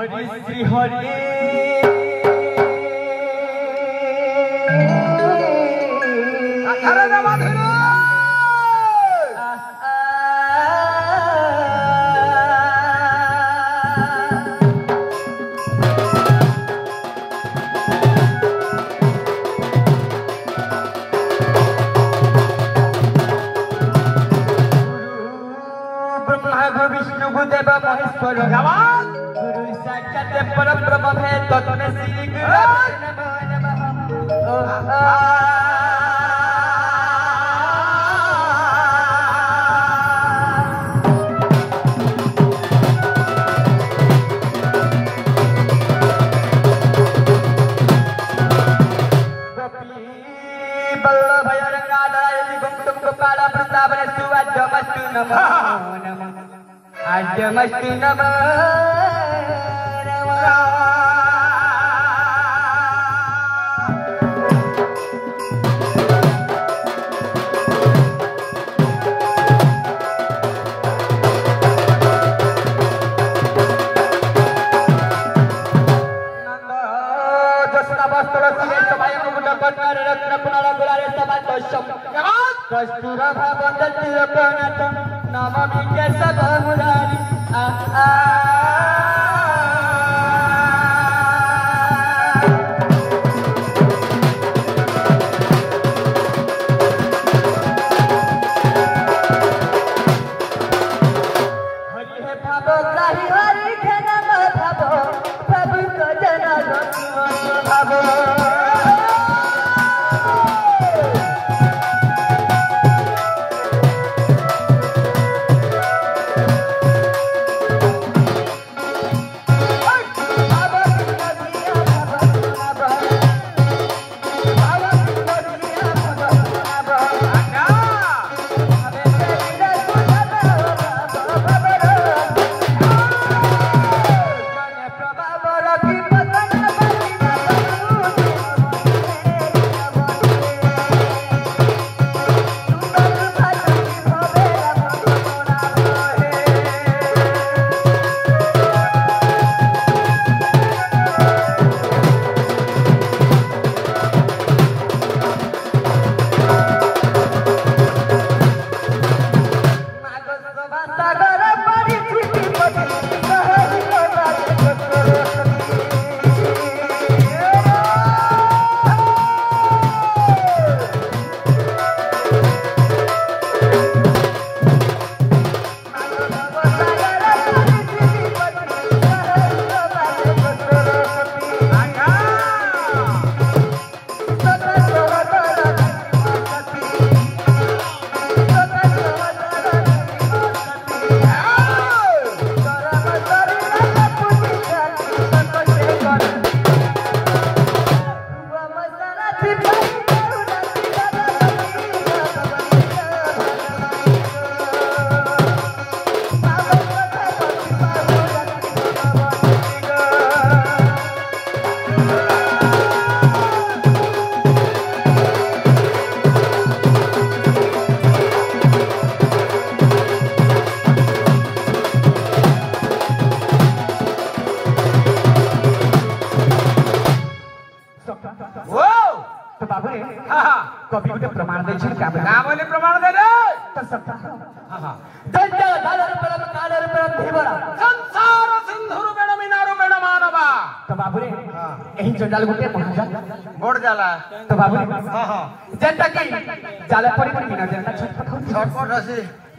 हरि श्री हरि विष्णु गुरुदेव महेश्वर गुरु साक्षात परब्रह्म है तत्व श्री गुरु आद्यमस्तु नमः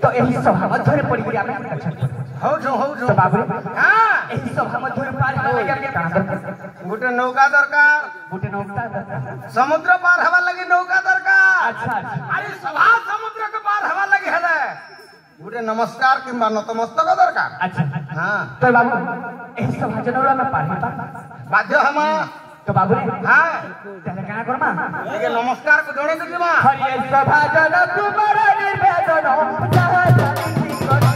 तो यही सभा मध्य पड़ी सभा मध्य गोटे नौका दरकार समुद्र पार हवा लगी नौका दरकार अच्छा अरे सभा समुद्र के पार हवा लगी है गोटे नमस्कार किंबा नतमस्तक दरकार अच्छा हां तो बाबू यही सभा जनौला में पार बाध्य हम तो बाबू हां तने का करमा एके नमस्कार को जोड़े देबा हरि सभा जन तुम्हारा निर्वेदन जहां जाति कर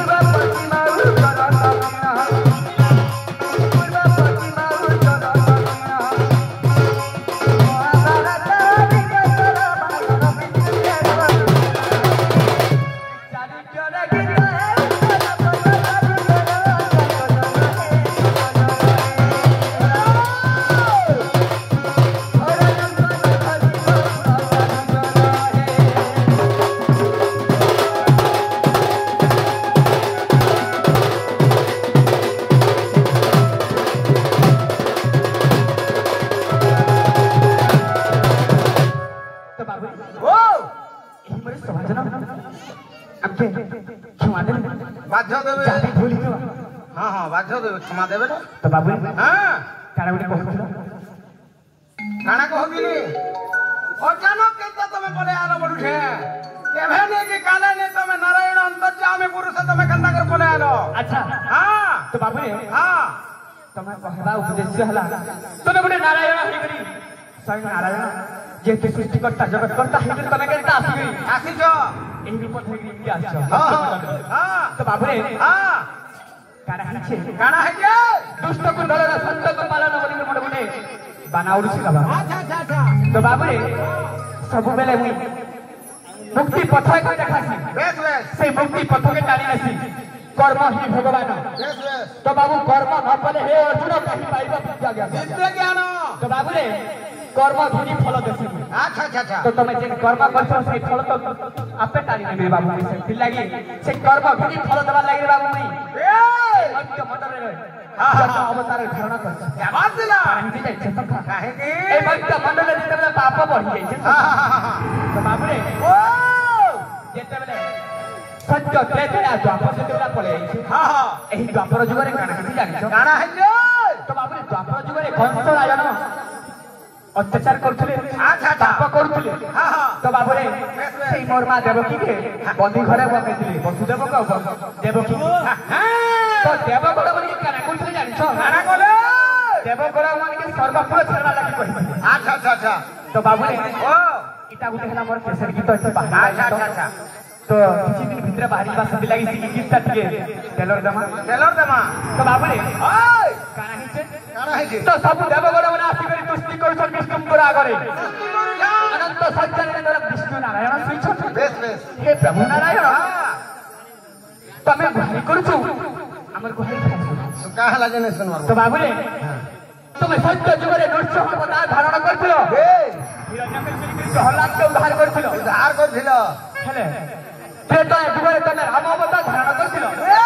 Bye. क्षमा दे बाध्य देबे जाति भूल जो हां हां बाध्य देबे क्षमा देबे तो बाबू हां काना गुटे कहथिलो काना कहबिनी अचानक केता तमे बोले आलो बडुछे केभे ने कि काले ने तमे नारायण अंतर्यामी पुरुष तमे कंदा कर बोले आलो अच्छा हां तो बाबू हां तमे कहबा उपदेश हला तमे गुटे नारायण हे करी स्वयं नारायण जे ते सृष्टि करता जगत करता हे तमे केता आसी जो एही रूप थे कि आछो हां हां तो बाबू हां काना हिचे काना है के दुष्ट को दलन संत को पालन बोली मोटे मोटे बानाउडी से बाबा अच्छा अच्छा तो बाबू सब बेले मुई मुक्ति पथ को देखासी बेस बेस से मुक्ति पथ के टाणी नसी कर्म ही भगवान बेस बेस तो बाबू कर्म न पले हे अर्जुन कहि पाइबा विद्या ज्ञान विद्या ज्ञान तो बाबू रे कर्म धुनी फल देसी अच्छा अच्छा अच्छा तो तमे जे कर्म करछो से फल तो आपे टाणी नेबे बाबू से फिर लागी से कर्म धुनी फल देबा लागी रे बाबू मुई ए मध्य मंडल रे हां हां अवतार धारण करछ क्या बात दिला काहे जाय छै तो काहे की ए मध्य मंडल रे जेते पाप बढ़ी जाय छै हां हां हां तो बाबू रे ओ जेते बेले सत्य त्रेता द्वापर से देला पळे छै हां हां एही द्वापर जुग रे काना कि जानिछो काना है के तो बाबू रे द्वापर जुग रे कंस राजन अत्याचार करथले अच्छा अच्छा पाप करथले हां हां तो बाबू रे सेई मोर मां देवकी के बंदी घरे बनेथिले वसुदेव को देवकी तो देवगण माने काना करथले जानिछो काना कोले देवगण माने के सर्वपुर छरवा लागि कहि अच्छा अच्छा अच्छा तो बाबू रे ओ इटा गुटे हला मोर केसर गीत अछि अच्छा अच्छा अच्छा तो किछि दिन भितर बाहरी बा सब लागि सी गीतटा टिके टेलर दमा तो बाबू रे ओय काना हिचे काना है के तो सब देवगण माने आसी करी तुष्टि करू विष्णु पर आगरे अनंत सज्जन विष्णु नारायण श्री बेस बेस हे प्रभु नारायण तमे गुहारी करछु हमर गुहारी खाइछु तो कहा लगे ने सुनवा तो बाबू रे तमे सत्य जुगरे नृत्य अवतार धारण करथिलो ए हिरण्यकशिपु प्रहलाद के उद्धार करथिलो उद्धार करथिलो हेले त्रेता जुगरे तमे राम अवतार धारण करथिलो ए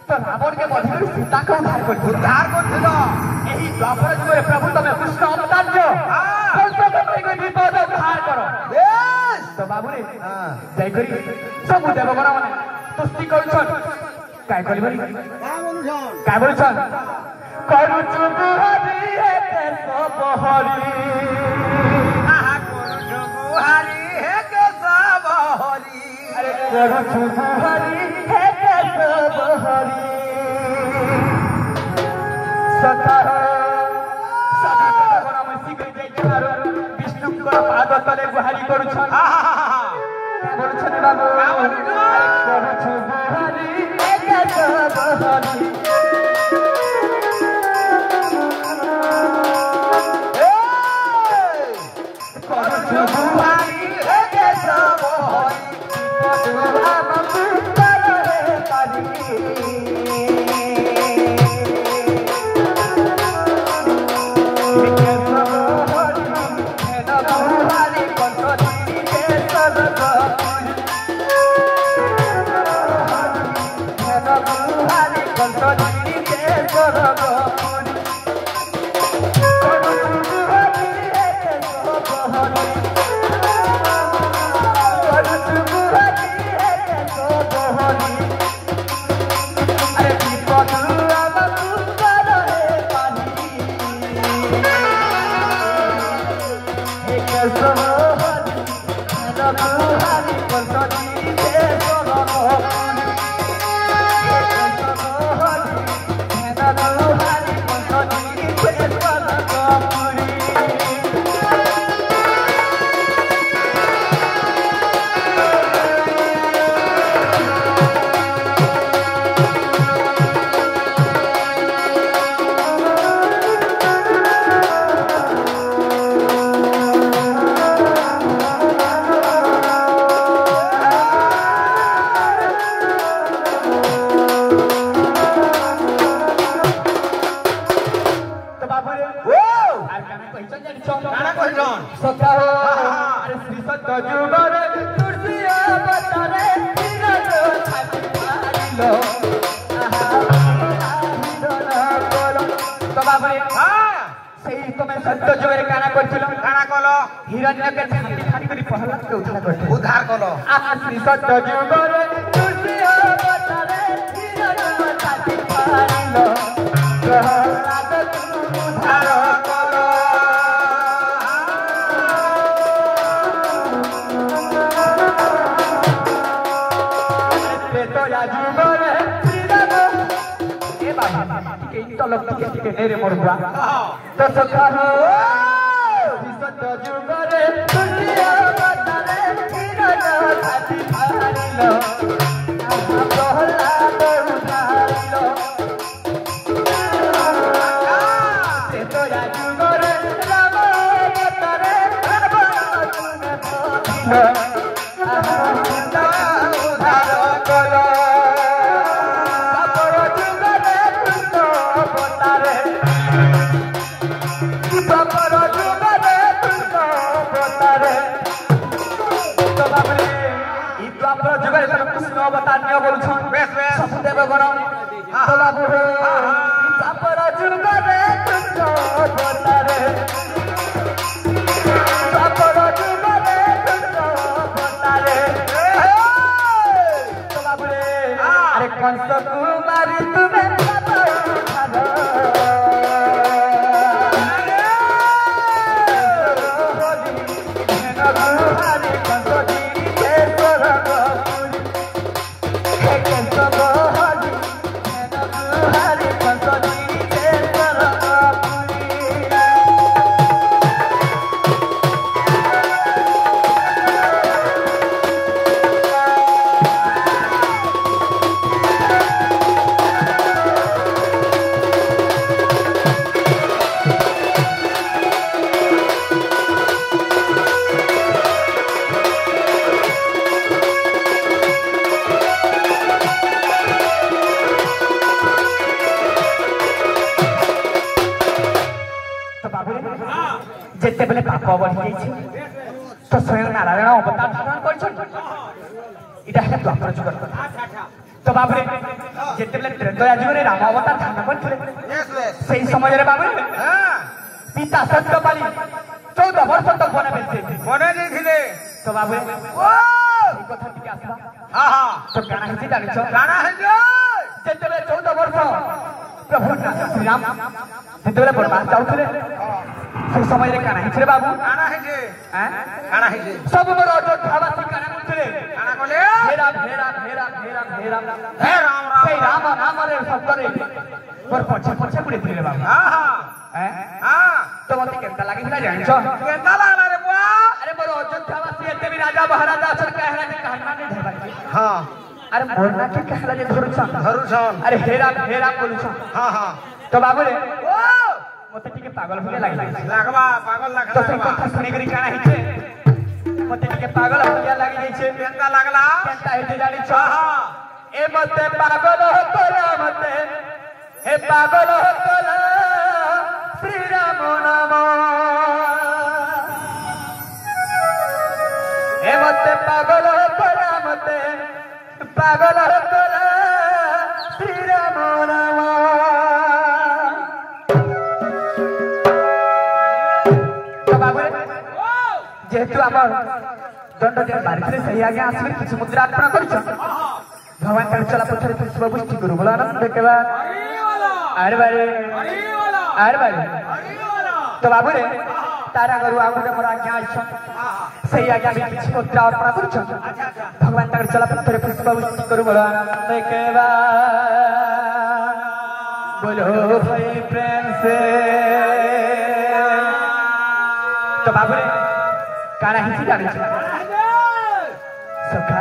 तो रावण के बधि कर सीता के उद्धार करथिलो उद्धार करथिलो एही द्वापर जुगरे प्रभु तमे कृष्ण अवतार जो कंस के कोई विपद उद्धार करो बेस तो बाबू रे हां जय करी सब देवगण माने तुष्टि करछन काय करबरी काय बोलछन करूछु गुहारी हे के सब हरि आहा करूछु गुहारी हे के सब हरि अरे करूछु गुहारी हे के सब हरि सता सदा देवगण मसी गई जय चारो विष्णु को पाद तले गुहारी करूछन काय बोलछन बाबू करूछु गुहारी हे के सब हरि उद्धार कलो सत्य जुगर दया जुगरे श्रीराम ए बाबा के इंटलक के नेरे मोरबा तो सखा हो विसत जुगरे दुनिया बतारे श्रीराम साथी भारिलो कहला बहुधारिलो से दया जुगरे राम बतारे राम तुमे भारिलो कंस कुमारी तुम्हें जेते बेले पाप बढ़ी जाई तो स्वयं नारायण अवतार धारण करछन इटा है द्वापर जुगर कथा तो बाबरे जेते बेले त्रेतया जुगरे राम अवतार धारण करथिले सेही समय रे बाबरे पिता सत्यपाली 14 वर्ष तक बने बेलते तो बाबरे ओ ई कथा टिके आसबा हां तो गाना हिची जानिछ गाना है जेते बेले 14 वर्ष प्रभु श्री राम जेते बेले बनवास जाउथिले से समय रे काना हिचरे बाबू काना हिचे हैं काना हिचे सब मोर अयोध्यावासी काना मुचरे काना कोले हेरा हेरा हेरा हेरा हेरा हे राम राम से राम नाम रे शब्द रे पर पछे पछे पुडी दिले बाबू हां हां हैं हां तो मते केनता लागि ना जानछो केनता लागला रे बुआ अरे मोर अयोध्यावासी एते भी राजा महाराजा असन कहला जे कहना नहीं धरबाकी हां अरे मोर ना के कहला जे धरुछन अरे हेरा हेरा बोलछन हां हां तो बाबू रे ओ मते टिके पागल होगे लागबा पागल लाग तो कथा सुने करी काना हिचे मते टिके पागल होया लागि जाई छे केनता लागला केनता हेते जानि छ हां ए मते पागल हो तोला मते हे पागल हो तोला श्री राम नाम हे मते पागल हो तोला मते पागल हो तोला श्री राम नाम जेहेतु आम दंड जे बारिश सही आगे आसले किसी मुद्रा अर्पण कर भगवान कर चला पथर पुष्प पुष्टि करू बोला आनंद देखेबा अरे बारे तो बाबू रे तारा गरु आगु मोर आज्ञा आइछ सही आज्ञा भी किसी मुद्रा अर्पण कर भगवान कर चला पथर पुष्प पुष्टि करू बोला आनंद देखेबा बोलो भाई प्रेम से तो बाबू रे काना हिची जानि छ सखा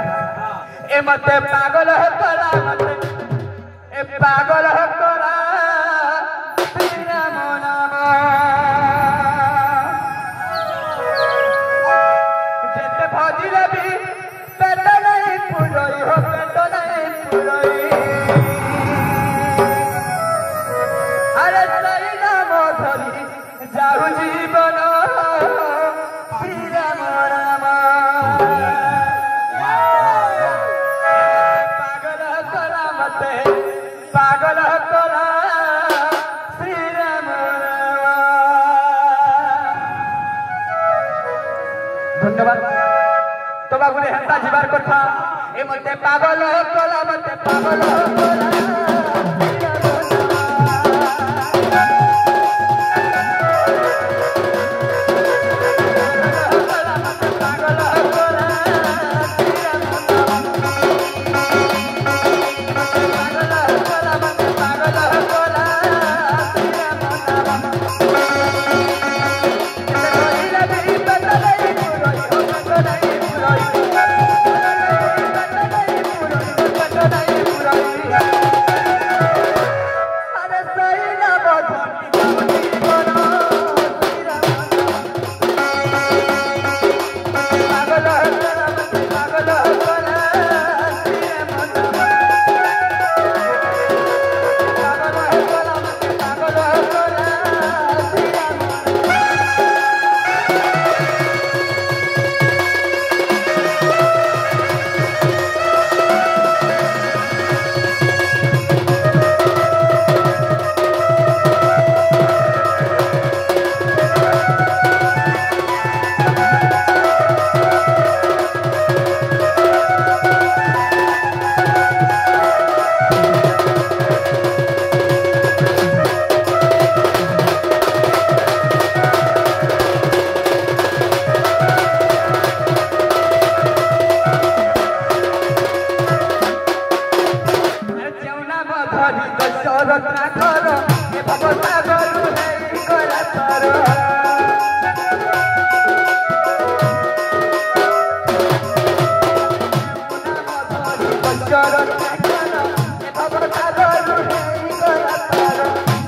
ए मते पागल हो तोला मते ए पागल हो तोला श्री राम नाम जेते भजिले भी पेट नहीं पुरई हो पेट नहीं पुरई अरे श्री नाम धरी जाऊ जीवन पागल तोला श्री राम धन्यवाद तो बाबू ने हेता जीवार कथा ए मते पागल तोला मते पागल तोला धरी दशरथ नागर ए भवसागर हे गला तार दशरथ नागर ए भवसागर हे गला तार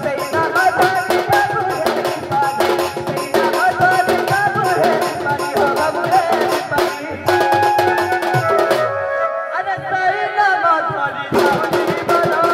सेई नाम धरी बाबू हे पानी सेई नाम धरी बाबू हे पानी हो बाबू हे पानी अरे सेई नाम धरी बाबू बोलो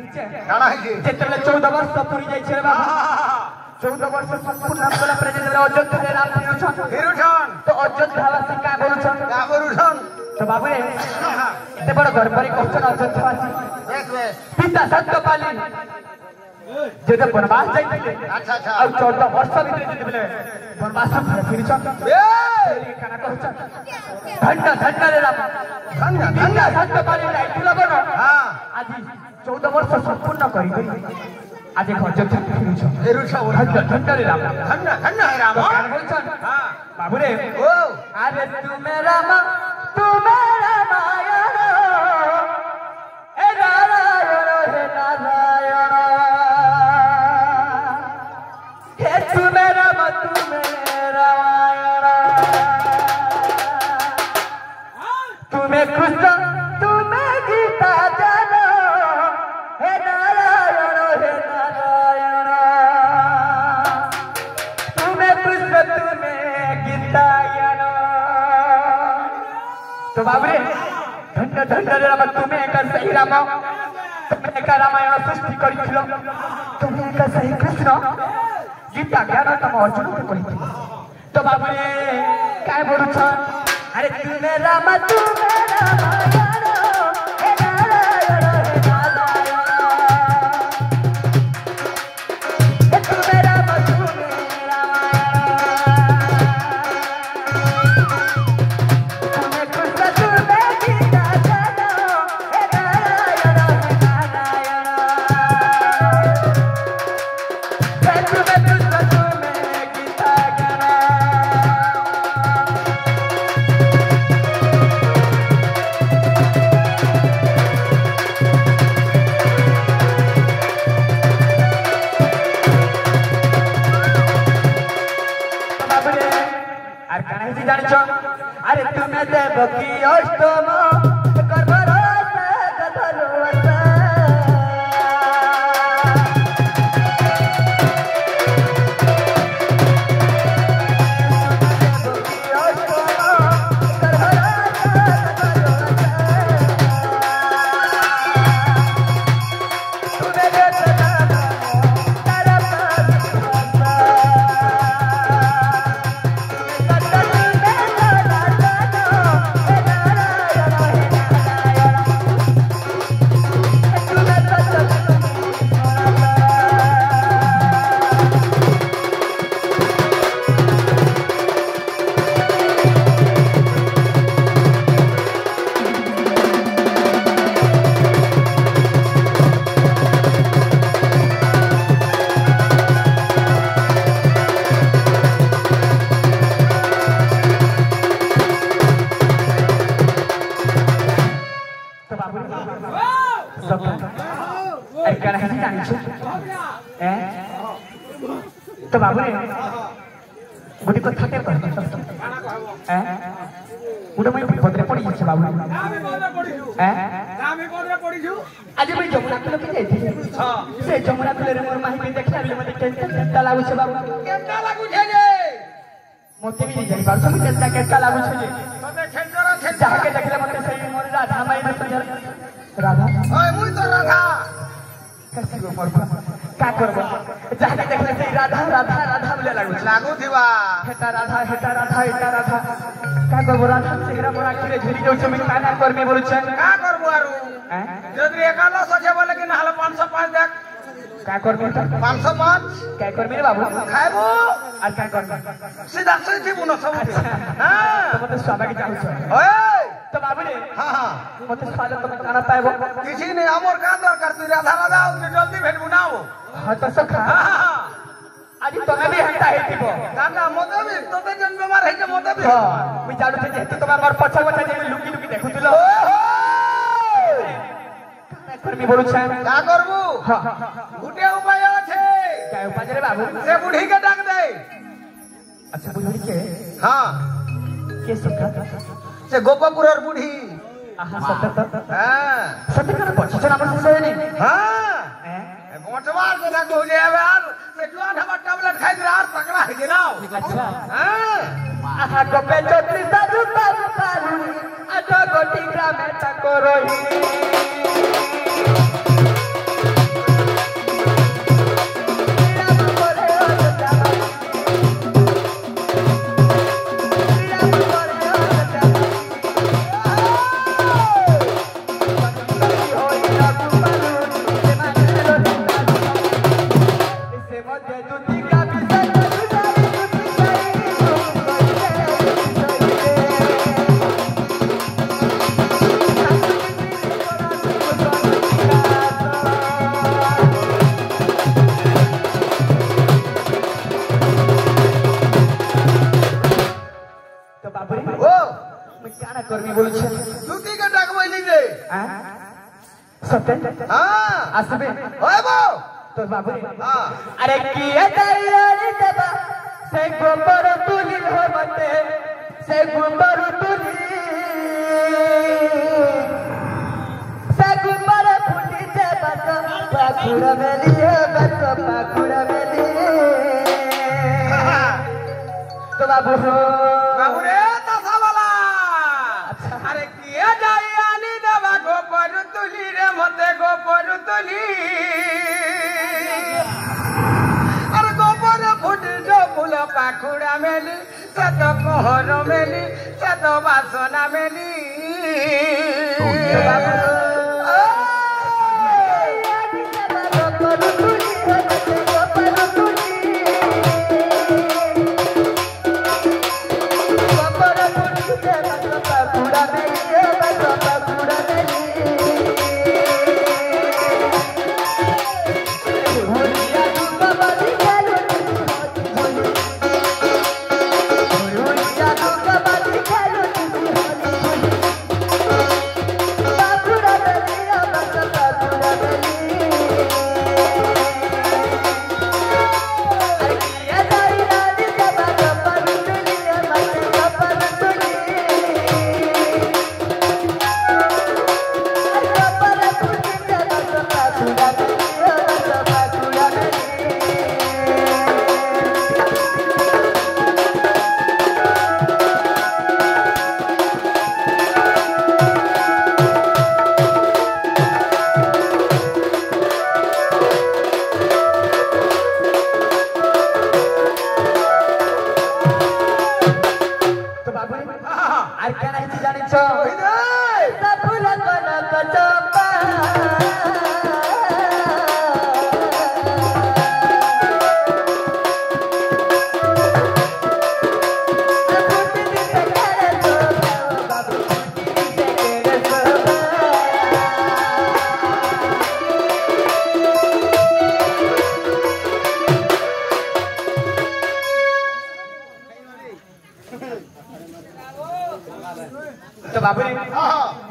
जेतले 14 वर्ष पूरी जाय छे बाबू 14 वर्ष संपूर्ण हमला प्रेजेंट अयोध्या राम हिरुछन तो अयोध्यावासी का बोलछन तो बाबू रे एते बड़ गड़बड़ी क्वेश्चन अयोध्यावासी पिता सत्यपाली जेते वनवास जाइते अच्छा अच्छा और 14 वर्ष भीतर जेते वनवास फिरछन ए काना कहछन धन्य धन्य रे राम धन्य सत्यपाली लाइतुला बन हां आज 14 वर्ष संपूर्ण करी आज एक अयोध्या फिरुछ धन्य धन्य रे राम धन्य धन्य है राम कान बोलछन हां बाबू रे ओ अरे तू मेरा माया ए नारायण हे नारायण हे तू मेरा माया तुम्हें कृष्ण तुम्हें गीता जानो हे नारायण तुम्हें कृष्ण तुम्हें गीता जानो तो बाबू रे धन्य धन्य रे राम तुम्हें एक सही राम तुम्हें एक रामायण सृष्टि करिथिलो तुम्हें एक सही कृष्ण गीता ज्ञान तुम अर्जुन को करिथिलो तो बाबू रे काय बोलुछ अरे तुम्हें राम रामायण हे नारायण हे नारायण हे तुम्हें राम रामायण तुम्हें कृष्ण तुम्हें गीता जानो हे नारायण हे तुम्हें कृष्ण तुम्हें गीता जानो अरे तुम्हें देवकी अष्टम तो बाबू रे गुडी को थाके पर गुडा मैं पदरे पड़ी जाछे बाबू आज मैं जमुना कुल के जाइथि से जमुना कुल रे मोर माही के देखला बिले मते केनता लागु छे बाबू केनता लागु छे जे मोते भी जाई बाबू सब केनता लागु छे जे मते खेंजरा छे जाके देखले मते सही मोर राधा माई में तुझर राधा ओए मुई तो राधा कैसे गो मोर का करबो जाके देखले सही राधा राधा राधा बोले लागु थिबा हेटा राधा हेटा राधा हेटा राधा का करबो राधा सेगरा मोरा खिरे झुरी जाउ छमी काना करबे बोलु छ का करबो आरु जदि एकादश আছে बोले कि नहले 505 देख का करबे 505 का करबे रे बाबू खाइबो আর का करबे सीधा सीधी बुनो सब हां तो मते स्वादा के चाहू छ ओए तो बाबू रे हां मते स्वादा तो खाना पाएबो किसी नहीं हमर का दरकार तू राधा राधा जल्दी भेट बुनाओ हां तो सखा आज तमे भी हंता हेतिबो काका मते भी तते जन बेमार है के मते भी हां मी जाडू छे जेते तमे मोर पछा पछा जे लुकी लुकी देखुतिलो करबी बोलु छ का करबू हां गुटे उपाय আছে का उपाय रे बाबू से बुढ़ी के डाक दे अच्छा बुढ़ी के हां के सखा से गोपापुरर बुढ़ी आहा सत्य हां सत्य कर पछ छ हमर से नहीं हां गोटवार के ना को जे आवे यार से जुआन हम टैबलेट खाइ दे यार पकड़ा है गिनाओ अच्छा हां आहा को पे चोत्री साजू साजू पालू आजो गोटी ग्रामे तकोरोही आसबे ओए बो तो बाबू हां अरे किए तैयारी देबा से गोबर तुली हो मते से गोबर तुली से गोबर फुटी से बस पाखुड़ा मेली है बस पाखुड़ा मेली तो बाबू रे दसा वाला अरे किए जायानी देबा गोबर तुली रे मते गोबर तुली अरे गोबर फुटी जो फूल पाखुड़ा मेली सत कोहर मेली सत बासना मेली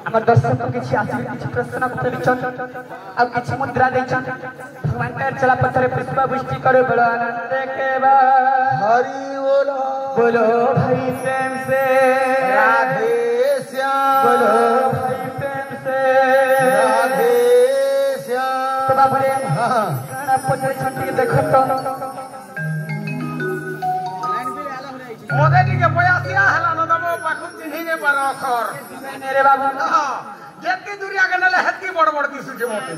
আমার দর্শক কিছু আসলে কিছু প্রশ্ন পচারিছন আর কিছু মুদ্রা দেইছন ভগবান কা চলা পথরে পুষ্প বৃষ্টি করে বড় আনন্দ কেবা हरि बोलो बोलो भाई प्रेम से राधे श्याम बोलो भाई प्रेम से राधे श्याम तो बाबरे हाँ गाना पचारिछन टिके देखो तो मोदे टिके बयासिया हला न दबो पाखु चिन्ही ने पर अखर रे बाबू जेती दुनिया के नले हेती बड़ बड़ दिसुचे मोते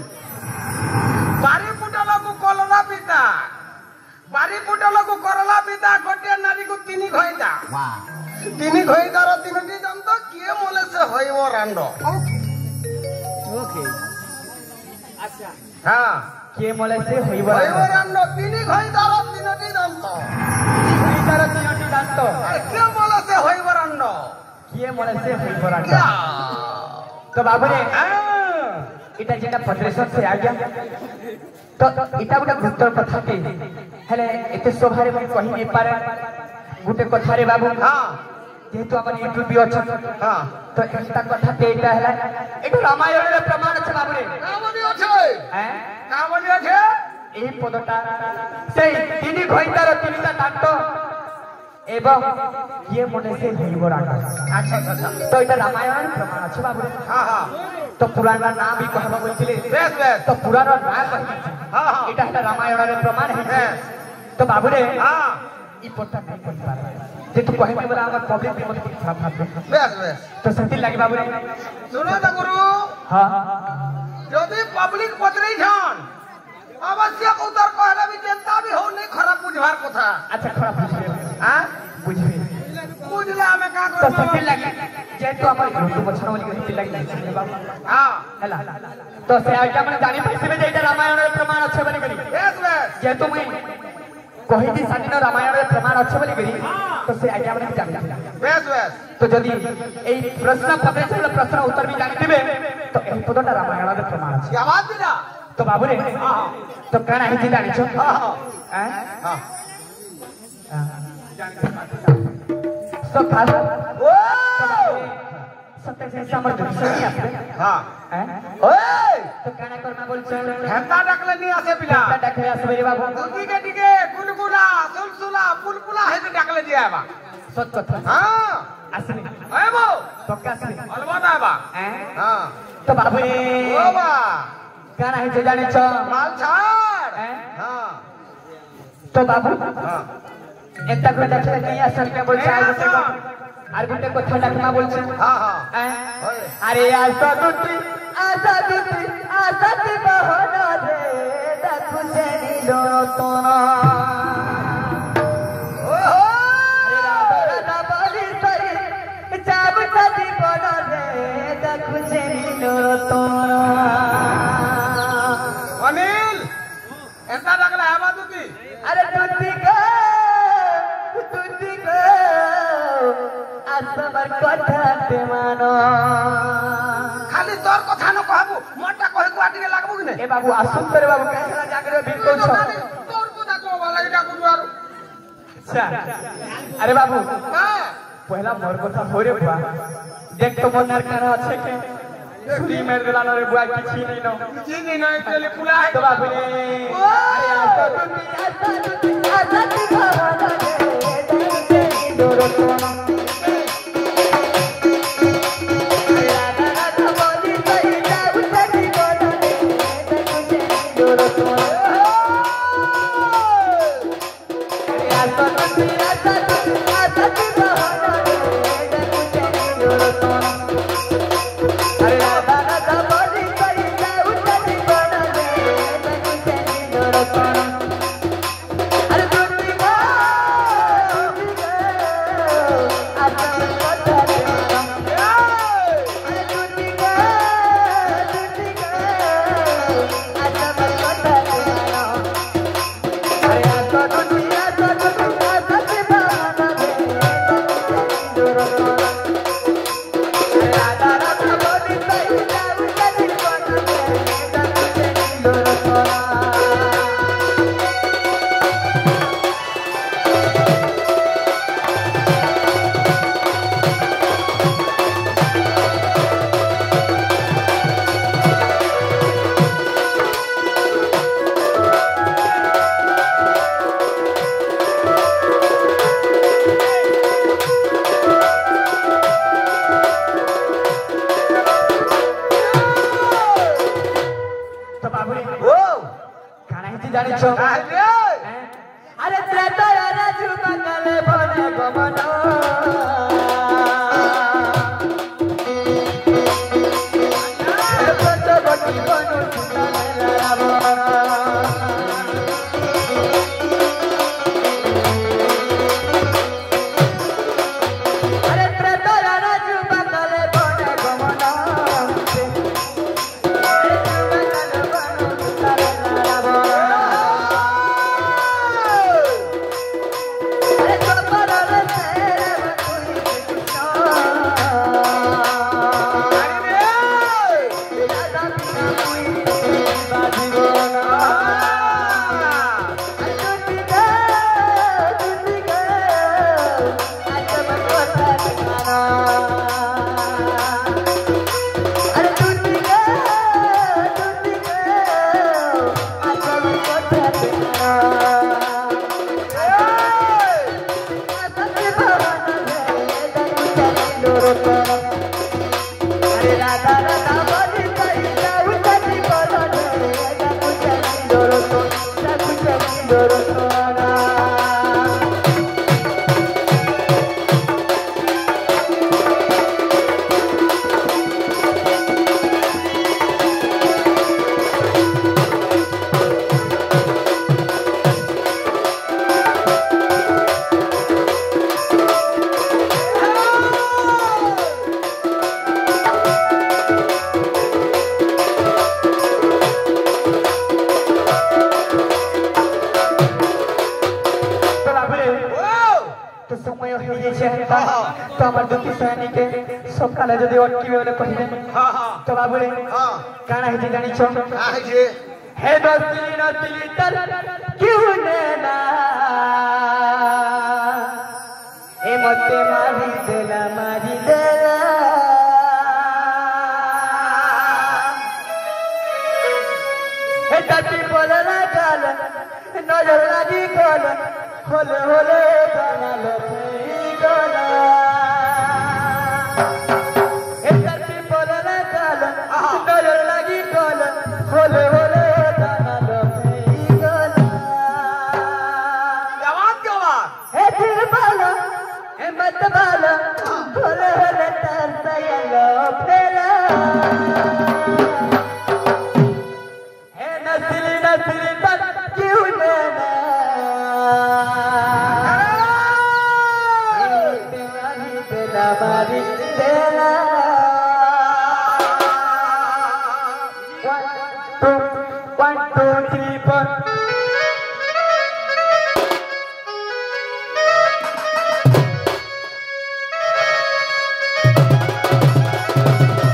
बारी पुटला को कलरा पिता बारी पुटला को करला पिता गोटे नारी को तिनी घइता वाह तिनी घइता र तिनटी दंत किए मोले से होइबो रांड ओके अच्छा हां के मोले से होइबो रांड तिनी घइता र तिनटी दंत तार तिनटी दांत के मोले से होइबो रांड के मोले से होइबो रांड तो बाबू रे इटा जेटा फederation से आ गया तो इटा गुटे गुरुतर कथा के हेले एते सभारे मैं कहि नै पारे गुटे कथा रे बाबू हां जेतु अपन यूट्यूब भी अछि हां तो एकटा कथा के इटा हला एटा रामायण रे प्रमाण छ बाबू रे कामनी अछि हैं कामनी अछि ए पदटा सेई तिनी घइतार तिनीटा दांत एवं ये मने से होइबो रांड अच्छा अच्छा तो इटा रामायण प्रमाण छ बाबू रे हां हां तो पुराना नाम भी कहबा बोलथिले बेस बेस तो पुराना नाम कहि हां हां इटा है रामायण रे प्रमाण है तो बाबू रे हां ई पट्टा नहीं पड़ पारे जे तू कहे बोला हमर पब्लिक भी मत खराब खराब बेस बेस तो सती लागी बाबू रे सुनो ना गुरु हां यदि पब्लिक पचरई छन आवश्यक उत्तर कहला भी जनता भी हो नहीं खराब बुझवार कथा अच्छा खराब बुझबे हां बुझबे बुझला हमें का तो करब सती लागी जे तू हमर यूट्यूब बचना वाली सती लागी बाबू हां हला तो से आइटा मन जानी पैसे में जेटा रामायण रे प्रमाण अच्छे बने करी बेस बेस जे तू मैं कहि दी सादिन रामायण रे प्रमाण अच्छे बने करी तो से आइटा मन जानी बेस बेस तो जदि ए प्रश्न पचारिछन प्रश्न उत्तर भी जानि दिबे तो ए पदटा रामायण रे प्रमाण अछि क्या बात बिना तो बाबू रे तो काना हिति जानि छ हां हैं हां सब खास ओ सत्य से समझ सही आसे हां हैं ओए तो काना करना बोल छ हेता डकले नहीं आसे बिना डके आसे मेरे बाबू दूधी के टिके गुलगुला सुलसुला पुलपुला है डकले दिया बा सत कथा हां आसनी ए बो तो कासे अलबता बा हैं हां तो बाबू रे ओ बा काना हिति जानि छ माल छाड़ हैं हां तो बाबू हां एता को देखले नहीं आसन के बोल छ आर गुटे कथा डाकमा बोल छ हां हां अरे आशा दुती बहन रे देखु जेनी लोतना ओहो अरे राधा बली सरी चाब सदी बन रे देखु जेनी लोतना अनिल एता डकले है बा दूधी अरे दुती को आसबर कथा ते मानो खाली तोर कथा न कहबू मोटा कहे को आटी लागबू कि ने ए बाबू आसुन करे बाबू कैसा जागरे बिल्कुल छ तोर कथा को वाला इटा गुरुवार अच्छा अरे बाबू हां पहला मोर कथा होरे बुआ देख तो मोनार कर আছে के छुरी मार देला रे बुआ किछि नहीं न जी नहीं न एक्चुअली पुला है तो बाबू रे अरे आसा दुती भवन रे देखते डोरो सोना জানিছো আরে ত্রেতয়া রাজু বাঙালে বনে গমন পঞ্চবটী বনু সুতলে রাবণ तो हमार दुखी सैनिके सकाले जदि अटकी बोले कहिबे तो बाबुरे काना हे जानि छ हे दसली नतली तर क्यों नेना ए मते मारी देला हे तती बोलला गाल नजर लागी गोल होले होले गाना लखई गाना हे तती बोलला गाल नजर लागी गोल होले होले गाना लखई गाना हे दिल बाला हे मत बाला होले होले तरसया फेला हे नसली नसली तक क्यों नेना मारी देला 1 2 3 4 Hey!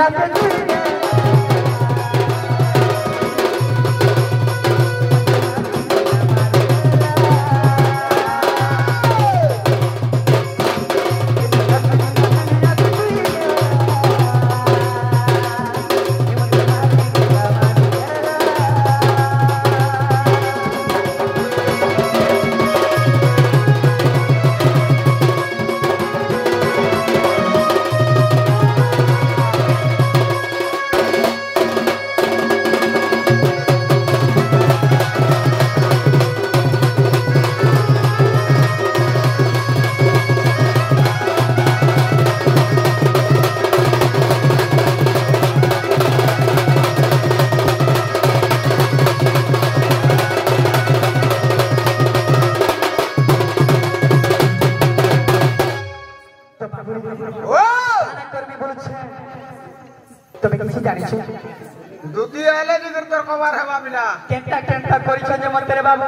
रात दिन তুমি কিছু জানিছো দুতি আলে দিগর তোর কবার হেবা বিনা কেনটা কেনটা করিছ যে মতেরে বাবু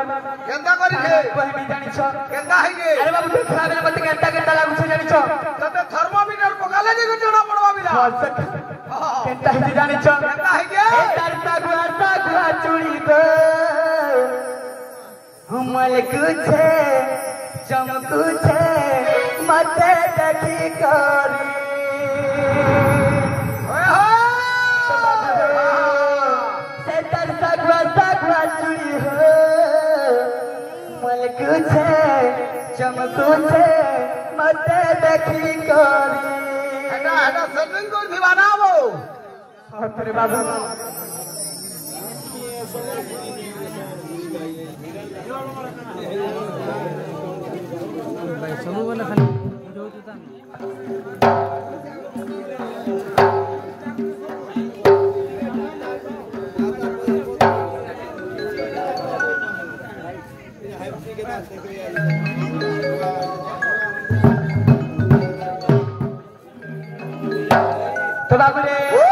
কেনটা করিছে কহিবি জানিছো কেনটা হইছে আরে বাবু তুই খাবে না মতে কেনটা কেনটা লাগুছে জানিছো ততে থার্মোমিটার পকালে দিগর জনা পড়বা বিনা কেনটা হইছে জানিছো কেনটা হইছে তার সাগুয়া চুড়ি গো हमल कुछे चमकुछे मते देखी करी चुड़ी हो मल कुछे चमकुछे मते देखी करी এটা এটা সেটিং করে দিবা না বউ রে বাবু भाई समूह वाला खाली जो होता तो बाबू रे